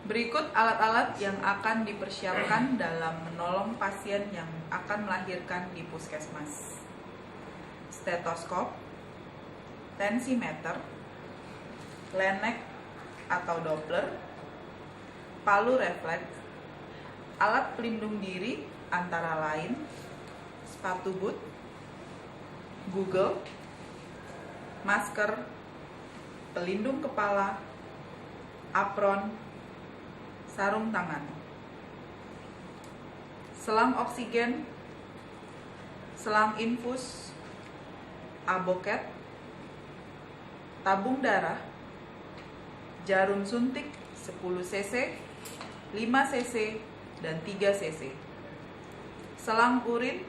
Berikut alat-alat yang akan dipersiapkan dalam menolong pasien yang akan melahirkan di puskesmas. Stetoskop, tensimeter, lenek atau Doppler, palu refleks, alat pelindung diri antara lain sepatu boot, Google, masker, pelindung kepala, apron, sarung tangan, selang oksigen, selang infus, aboket, tabung darah, jarum suntik 10 cc, 5 cc, dan 3 cc, selang urin,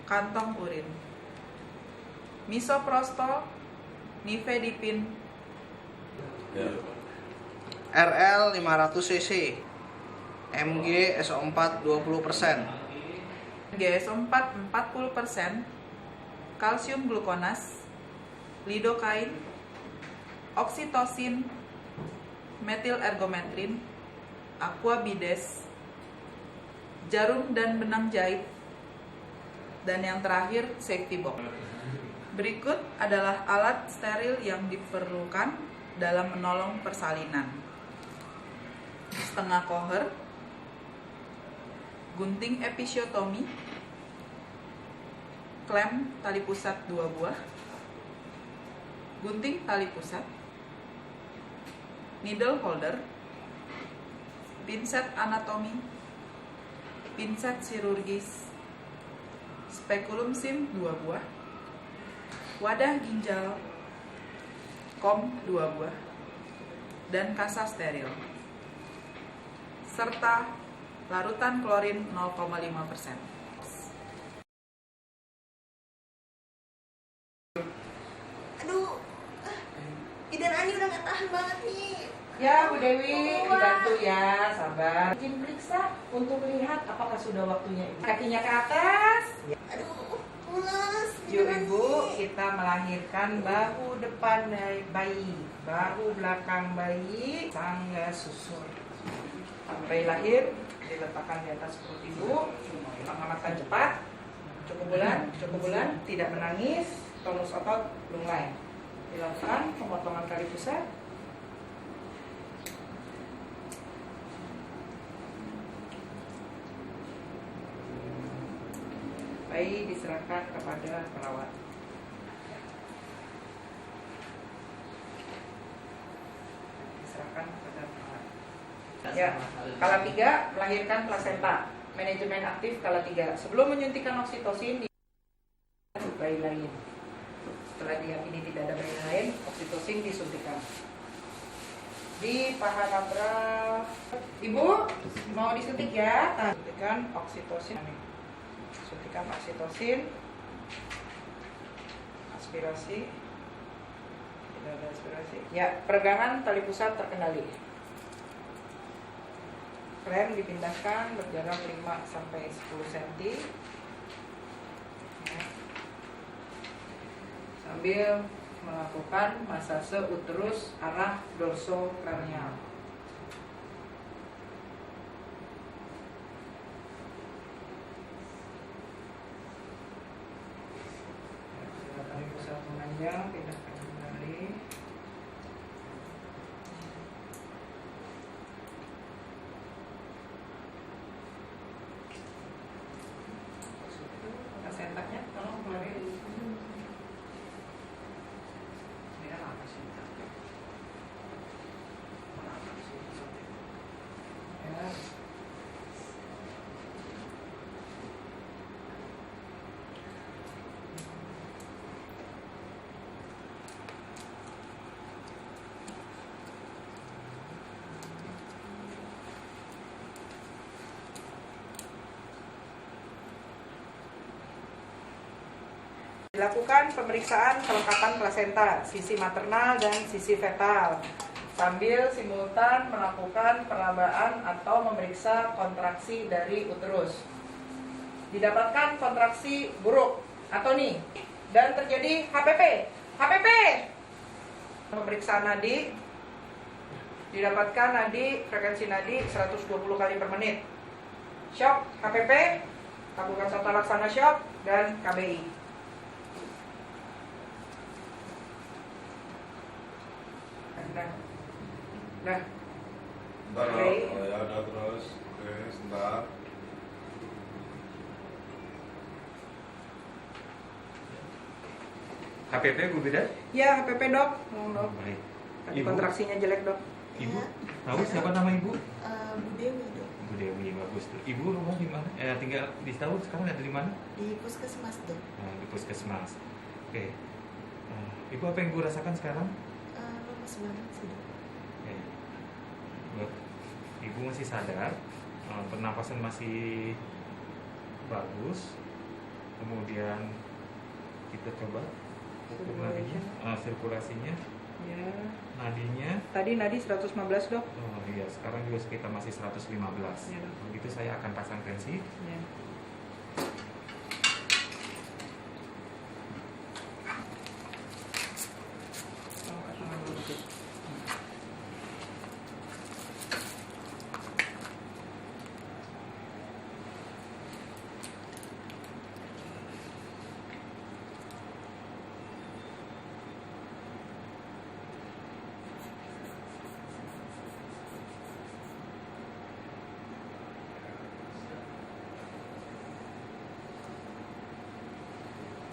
kantong urin, misoprostol, nifedipin, RL 500 cc, Mg SO4 20%, GSO4 40%, kalsium glukonas, lidokain, oksitosin, metil ergometrin, aquabides, jarum dan benang jahit, dan yang terakhir safety box. Berikut adalah alat steril yang diperlukan dalam menolong persalinan. Setengah koher, gunting episiotomi, klem tali pusat 2 buah, gunting tali pusat, needle holder, pinset anatomi, pinset chirurgis, spekulum sim 2 buah, wadah ginjal, kom 2 buah, dan kasa steril, serta larutan klorin 0,5%. Aduh, Idan Ani udah gak tahan banget nih. Ya, Bu Dewi, dibantu ya, sabar. Izin periksa untuk lihat apakah sudah waktunya Ibu. Kakinya ke atas. Aduh, pulas. Yuk Ibu, kita melahirkan bahu depan bayi, bahu belakang bayi, tangga susur. Sampai lahir, diletakkan di atas perut Ibu, pengamatan cepat, cukup bulan, tidak menangis, tonus otot lunglai. Dilakukan pemotongan tali pusat. Bayi diserahkan kepada perawat. Ya, kala 3 melahirkan plasenta. Manajemen aktif kala 3. Sebelum menyuntikkan oksitosin di bayi lain. Setelah diyakini tidak ada bayi lain, oksitosin disuntikan. Di paha labral. Ibu mau disuntik ya? Suntikan oksitosin. Suntikan oksitosin. Aspirasi. Tidak ada aspirasi. Ya, peregangan tali pusat terkendali. Klem dipindahkan berjarak 5 sampai 10 cm. Ya. Sambil melakukan masase uterus arah dorsokranial. Tali pusat memanjang, pindahkan kembali. Plasentaknya tolong keluarin. Ya. Dilakukan pemeriksaan kelengkapan plasenta, sisi maternal dan sisi fetal, sambil simultan melakukan perabaan atau memeriksa kontraksi dari uterus. Didapatkan kontraksi buruk atau nih, dan terjadi HPP. Pemeriksaan nadi Didapatkan nadi, frekuensi nadi 120 kali per menit. Shock, KPP, tabungan tata laksana shock, dan KBI. Nah, Bentar, Oke. ya udah terus. Oke, sebentar. HPP Bu Bida? ya HPP dok. Dok. Baik. Tadi Ibu? kontraksinya jelek dok. Ibu? Ya. Tahu siapa nama Ibu? Bu Dewi dok, Bu Dewi, bagus tuh. Ibu rumah di mana? Tinggal di Tahu sekarang ada di mana? di puskesmas dok. Di Puskesmas. Oke. Ibu apa yang Ibu rasakan sekarang? Lemes banget sih dok. Oke. Ibu masih sadar, pernapasan masih bagus. Kemudian kita coba ukur nadinya, sirkulasinya, Ya. nadinya. Tadi nadi 115 dok. Oh iya, sekarang juga sekitar masih 115. Iya, dok. Begitu saya akan pasang tensi. Ya.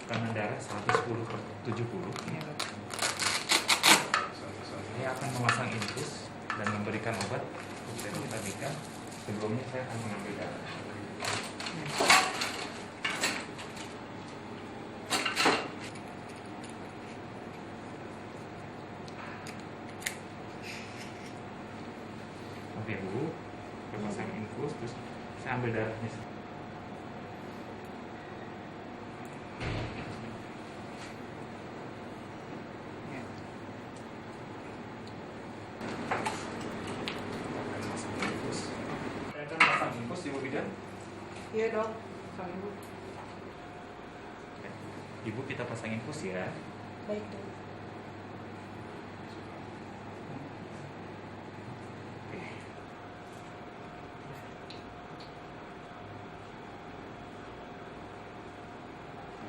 Tekanan darah 110/70. Ya, dok. Saya akan memasang infus dan memberikan obat untuk kita berikan. Sebelumnya saya akan mengambil darah. Oke Bu, saya pasang infus terus saya ambil darahnya. Pasang infus. Saya akan pasang infus Ibu Bidan. Iya dok. Sama ibu. Ibu kita pasang infus ya. Baik dok.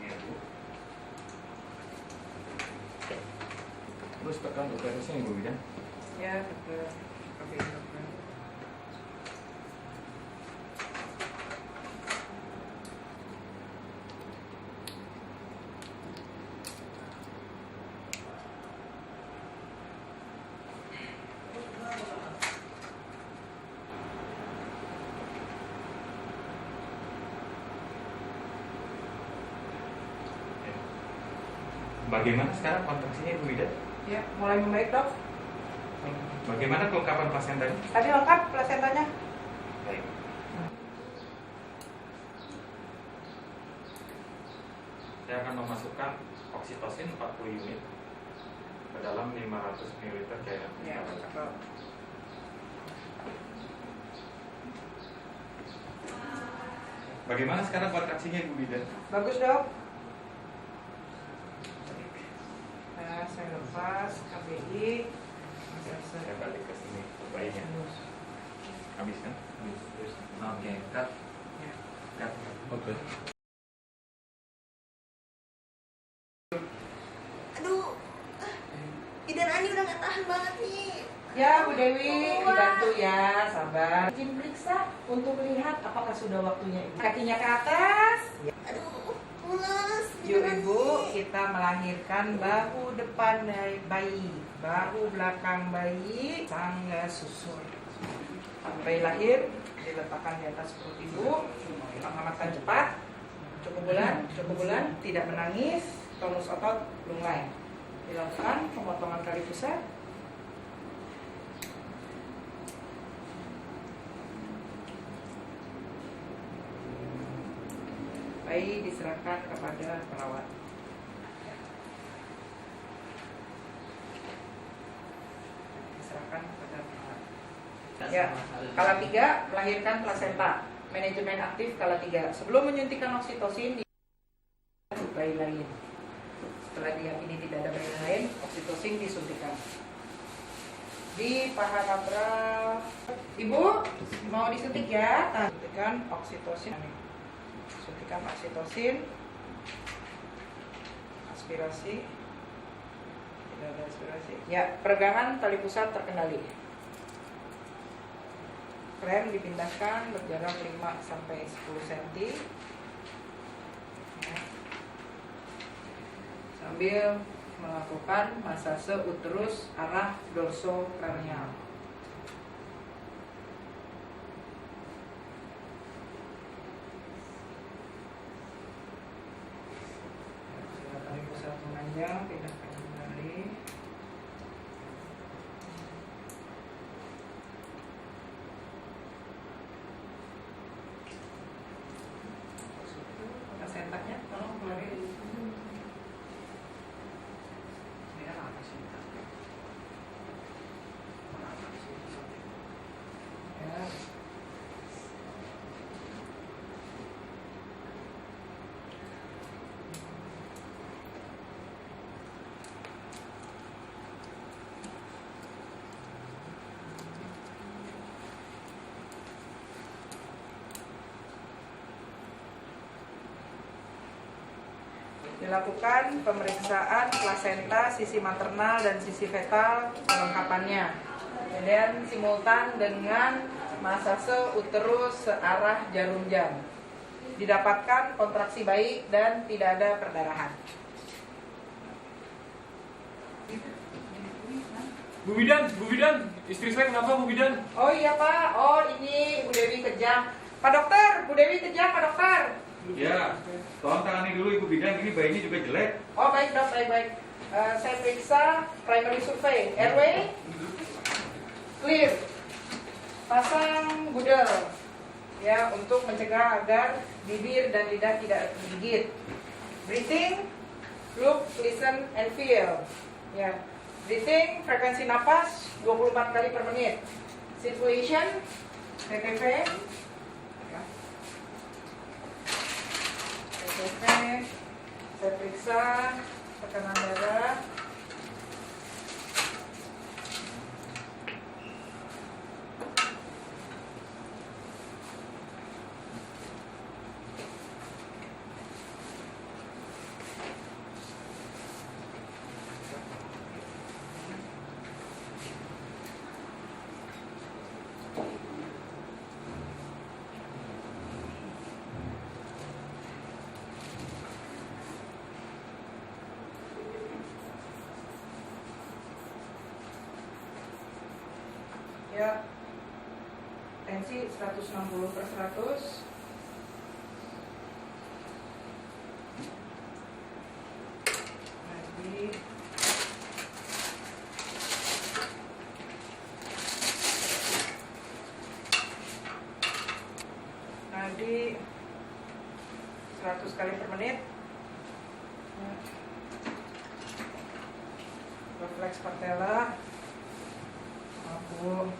Iya, Bu. Terus tekan uterusnya Ibu Bidan. Ya, dokter. KBI dokter. Bagaimana sekarang kontraksinya Ibu Bidan? Ya, mulai membaik dok. Bagaimana kelengkapan plasentanya? Tadi lengkap plasentanya. Baik. Saya akan memasukkan oksitosin 40 unit ke dalam 500 ml cairan. Ya, cakep. Bagaimana sekarang kontraksinya Ibu Bidan? Bagus dok. Nah, saya lepas KBI. Saya balik ke sini bayinya. Habis kan? Oke, cut. Ya. Cut. Oke. Aduh, Idan Ani udah gak tahan banget nih. Ya, Bu Dewi, Wah. dibantu ya, sabar. Izin periksa untuk melihat apakah sudah waktunya ibu. Kakinya ke atas. Aduh, mules. Yuk Idan ibu, Ani. kita melahirkan bahu depan dari bayi, bahu belakang bayi, tangga susun. Bayi lahir, diletakkan di atas perut ibu, pengamatan cepat, cukup bulan, tidak menangis, tonus otot lunglai. Dilakukan pemotongan tali pusat. Bayi diserahkan kepada perawat. Diserahkan kepada perawat. Ya, kala 3 melahirkan plasenta. Manajemen aktif kala 3. Sebelum menyuntikkan oksitosin di bayi lain. Setelah diyakini tidak ada bayi lain, oksitosin disuntikan. di paha labral. Ibu mau disuntik ya? Suntikan oksitosin. Suntikan oksitosin. Aspirasi. Tidak ada aspirasi. Ya, peregangan tali pusat terkendali. Rem dipindahkan berjarak 5 sampai 10 cm. Ya. Sambil melakukan masase uterus arah dorsokranial. Tali pusat memanjang, pindahkan kembali. Sentaknya tolong keluarin. Ini kan apa sih? Ya. Dilakukan pemeriksaan plasenta, sisi maternal dan sisi fetal kelengkapannya. Kemudian simultan dengan masase uterus searah jarum jam. Didapatkan kontraksi baik dan tidak ada perdarahan. Bu Bidan, istri saya kenapa Bu Bidan? Oh iya Pak, oh ini Bu Dewi kejang. Pak dokter, Bu Dewi kejang Pak dokter. Ya, tolong tangani dulu Ibu Bidan, ini bayinya juga jelek. Oh baik dok, baik. Saya periksa primary survey, airway clear. Pasang budel ya untuk mencegah agar bibir dan lidah tidak digigit. Breathing, look, listen, and feel. Ya, breathing, frekuensi napas 24 kali per menit. Situation, TTV. Oke, saya periksa tekanan darah. Ya, tensi 160/100. Nadi 100 kali per menit. Refleks patella. Aku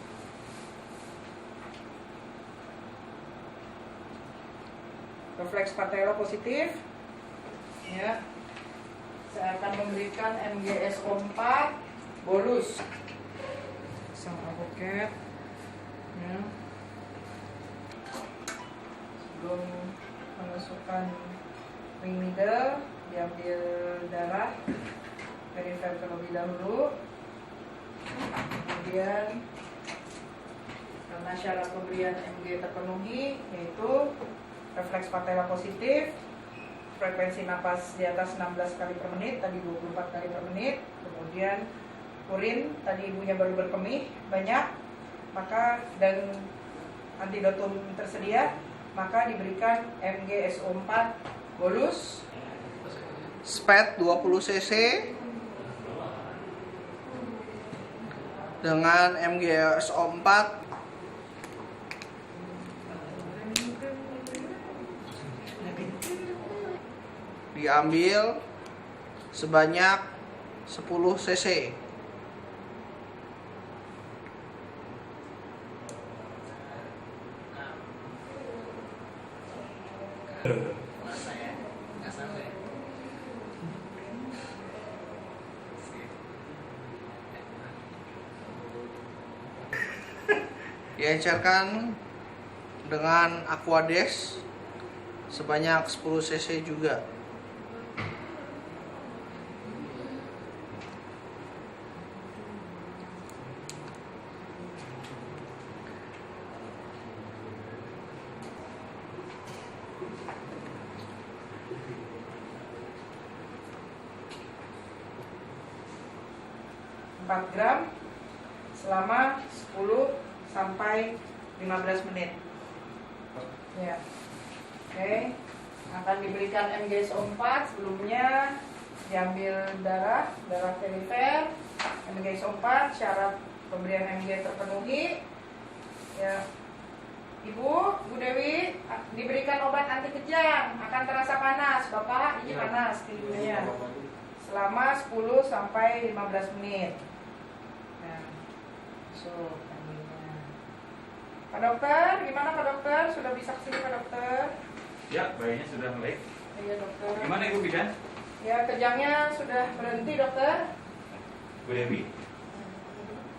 refleks patella positif ya. Saya akan memberikan MgSO4 bolus. Pasang avokat ya. Sebelum memasukkan ring needle, diambil darah perifer terlebih dahulu. Kemudian karena syarat pemberian Mg terpenuhi, yaitu refleks patella positif, frekuensi napas di atas 16 kali per menit, tadi 24 kali per menit, kemudian urin, tadi ibunya baru berkemih banyak, maka dan antidotum tersedia, maka diberikan MgSO4 bolus. SPED 20 cc dengan MgSO4 diambil sebanyak 10 cc. Diencerkan dengan Aquades sebanyak 10 cc juga. Gram selama 10 sampai 15 menit. Ya. Oke. Akan diberikan MgSO4. Sebelumnya diambil darah perifer. MgSO4, syarat pemberian Mg terpenuhi. Ya. Ibu Dewi diberikan obat anti kejang, akan terasa panas. Bapak, ini panas tidurnya. Selama 10 sampai 15 menit. Nah, so, Pak dokter, gimana Pak dokter? Sudah bisa kesini Pak dokter? Ya, bayinya sudah melek. Iya dokter. Gimana Ibu Bidan? Ya, kejangnya sudah berhenti dokter. Bu Dewi?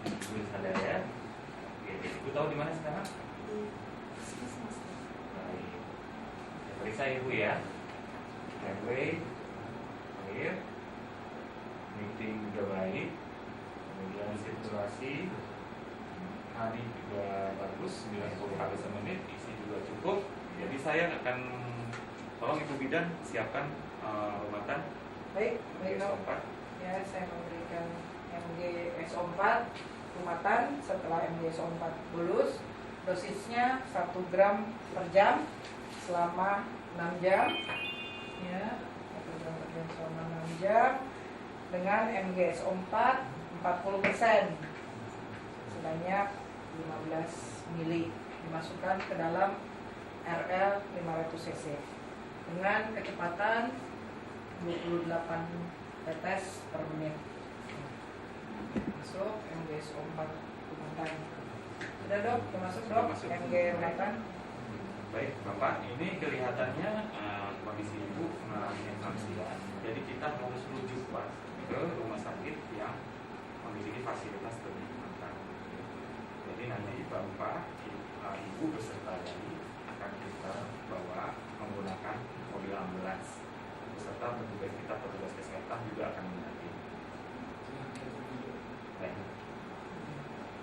Belum sadar ya? Oke, Ibu tahu di mana sekarang? Baik. Saya periksa Ibu ya. Airway, air, meeting juga baik, kemudian sirkulasi, nadi juga bagus, 90 kali semenit, isi juga cukup. Jadi saya akan tolong Ibu Bidan siapkan obatan Baik dok. MgSO4. Ya, saya memberikan MgSO4 umatan. Setelah MgSO4 bulus, dosisnya 1 gram per jam selama 6 jam. Ya, 1 gram per jam selama 6 jam dengan MgSO4 40% sebanyak 15 mili dimasukkan ke dalam RL 500 cc dengan kecepatan 28 tetes per menit. Masuk MgSO4 umatan. Sudah dok, masuk dok Mg umatan. Baik, Bapak, ini kelihatannya kondisi Ibu mengalami eklamsia. Jadi kita harus rujuk Pak ke rumah sakit yang memiliki fasilitas lebih lengkap. Jadi nanti Bapak, Ibu bersama